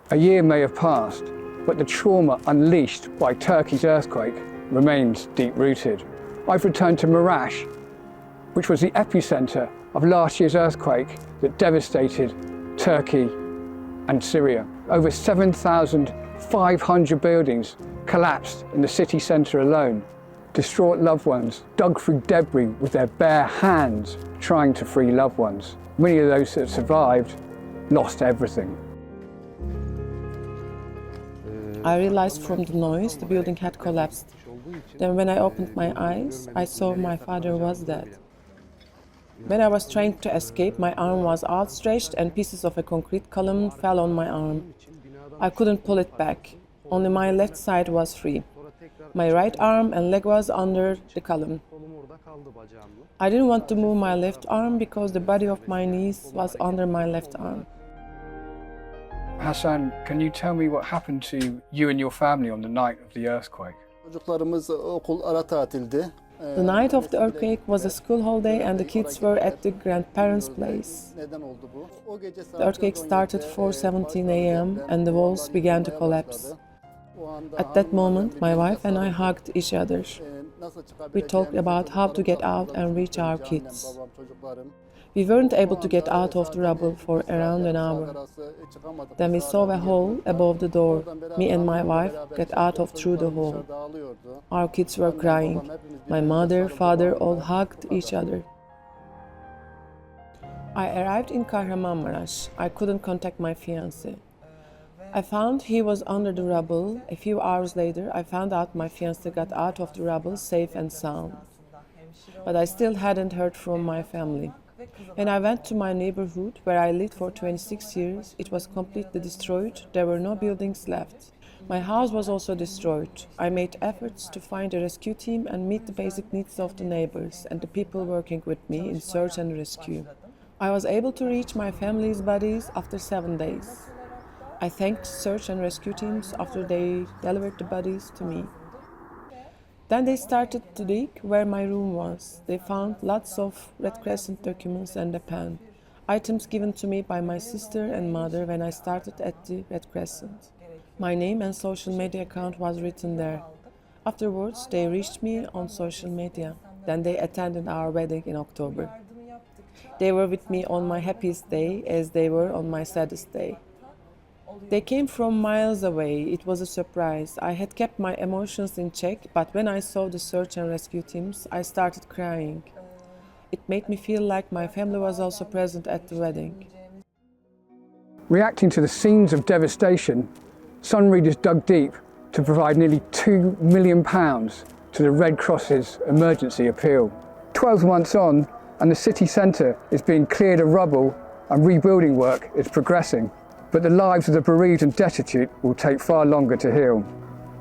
A year may have passed, but the trauma unleashed by Turkey's earthquake remains deep-rooted. I've returned to Marash, which was the epicentre of last year's earthquake that devastated Turkey and Syria. Over 7,500 buildings collapsed in the city centre alone. Distraught loved ones dug through debris with their bare hands trying to free loved ones. Many of those that survived lost everything. I realized from the noise the building had collapsed. Then when I opened my eyes, I saw my father was dead. When I was trying to escape, my arm was outstretched and pieces of a concrete column fell on my arm. I couldn't pull it back. Only my left side was free. My right arm and leg was under the column. I didn't want to move my left arm because the body of my niece was under my left arm. Hassan, can you tell me what happened to you and your family on the night of the earthquake? The night of the earthquake was a school holiday and the kids were at the grandparents' place. The earthquake started 4:17 a.m. and the walls began to collapse. At that moment, my wife and I hugged each other. We talked about how to get out and reach our kids. We weren't able to get out of the rubble for around an hour. Then we saw a hole above the door. Me and my wife got out of through the hole. Our kids were crying. My mother, father all hugged each other. I arrived in Kahramanmaraş. I couldn't contact my fiancé. I found he was under the rubble. A few hours later, I found out my fiancé got out of the rubble safe and sound. But I still hadn't heard from my family. When I went to my neighborhood, where I lived for 26 years, it was completely destroyed. There were no buildings left. My house was also destroyed. I made efforts to find a rescue team and meet the basic needs of the neighbors and the people working with me in search and rescue. I was able to reach my family's bodies after 7 days. I thanked search and rescue teams after they delivered the bodies to me. Then they started to dig where my room was. They found lots of Red Crescent documents and a pen, items given to me by my sister and mother when I started at the Red Crescent. My name and social media account was written there. Afterwards, they reached me on social media. Then they attended our wedding in October. They were with me on my happiest day as they were on my saddest day. They came from miles away. It was a surprise. I had kept my emotions in check, but when I saw the search and rescue teams, I started crying. It made me feel like my family was also present at the wedding. Reacting to the scenes of devastation, Sun readers dug deep to provide nearly £2 million to the Red Cross's emergency appeal. 12 months on, and the city centre is being cleared of rubble and rebuilding work is progressing. But the lives of the bereaved and destitute will take far longer to heal.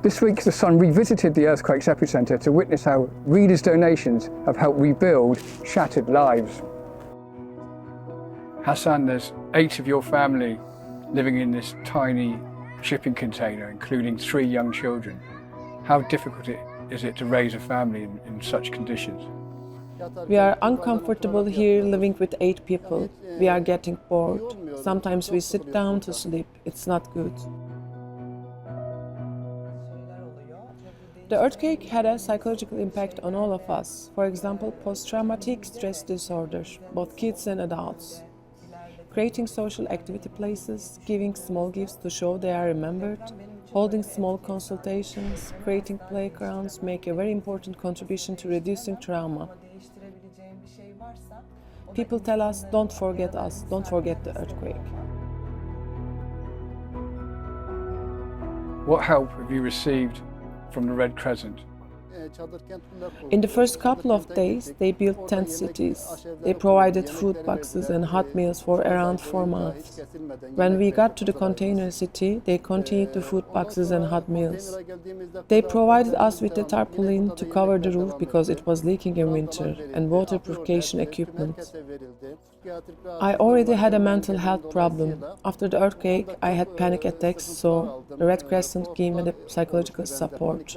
This week, the Sun revisited the earthquake's epicentre to witness how readers' donations have helped rebuild shattered lives. Hassan, there's 8 of your family living in this tiny shipping container, including 3 young children. How difficult is it to raise a family in such conditions? We are uncomfortable here living with 8 people. We are getting bored. Sometimes we sit down to sleep. It's not good. The earthquake had a psychological impact on all of us. For example, post-traumatic stress disorder, both kids and adults. Creating social activity places, giving small gifts to show they are remembered, holding small consultations, creating playgrounds make a very important contribution to reducing trauma. People tell us, don't forget us, don't forget the earthquake. What help have you received from the Red Crescent? In the first couple of days, they built tent cities. They provided food boxes and hot meals for around 4 months. When we got to the container city, they continued the food boxes and hot meals. They provided us with a tarpaulin to cover the roof because it was leaking in winter, and water purification equipment. I already had a mental health problem. After the earthquake, I had panic attacks, so the Red Crescent gave me the psychological support.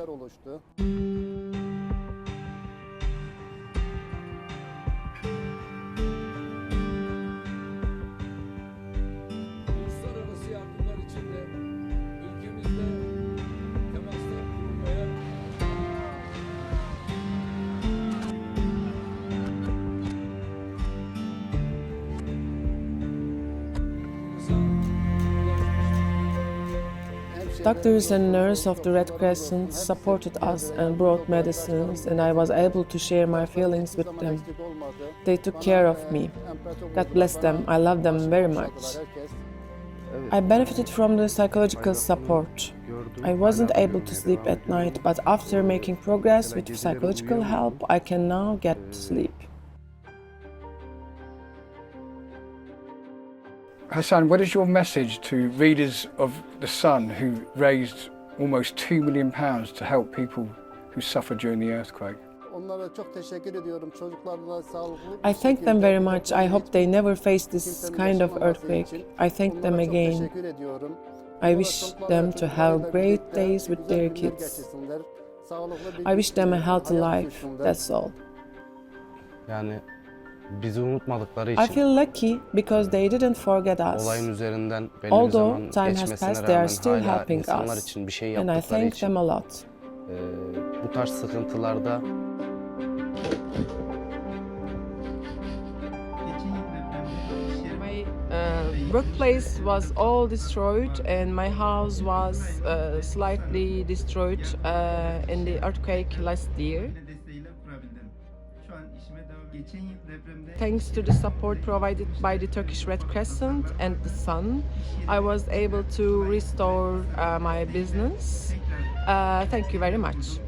Doctors and nurses of the Red Crescent supported us and brought medicines, and I was able to share my feelings with them. They took care of me. God bless them. I love them very much. I benefited from the psychological support. I wasn't able to sleep at night, but after making progress with psychological help, I can now get to sleep. Hassan, what is your message to readers of The Sun who raised almost £2 million to help people who suffered during the earthquake? I thank them very much. I hope they never face this kind of earthquake. I thank them again. I wish them to have great days with their kids. I wish them a healthy life. That's all. Yani bizi unutmadıkları I için feel lucky because they didn't forget us. olayın üzerinden belli bir Although zaman time has geçmesine passed, they are rağmen still hala helping insanlar us. için bir şey And I yaptıkları thank için them a lot. bu tarz sıkıntılarda My workplace was all destroyed and my house was slightly destroyed in the earthquake last year. Thanks to the support provided by the Turkish Red Crescent and the Sun, I was able to restore my business. Thank you very much.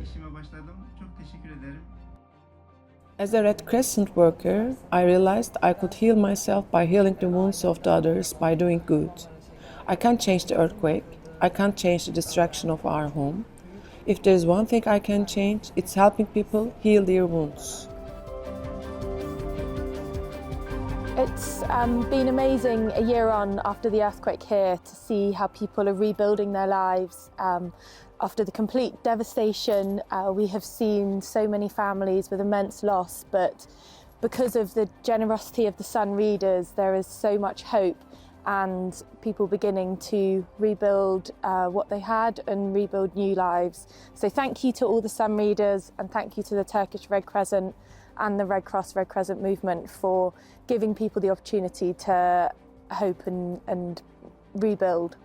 As a Red Crescent worker, I realized I could heal myself by healing the wounds of the others by doing good. I can't change the earthquake. I can't change the destruction of our home. If there's one thing I can change, it's helping people heal their wounds. It's been amazing a year on after the earthquake here to see how people are rebuilding their lives. After the complete devastation, we have seen so many families with immense loss, but because of the generosity of the Sun readers, there is so much hope and people beginning to rebuild what they had and rebuild new lives. So thank you to all the Sun readers and thank you to the Turkish Red Crescent and the Red Cross Red Crescent movement for giving people the opportunity to hope and rebuild.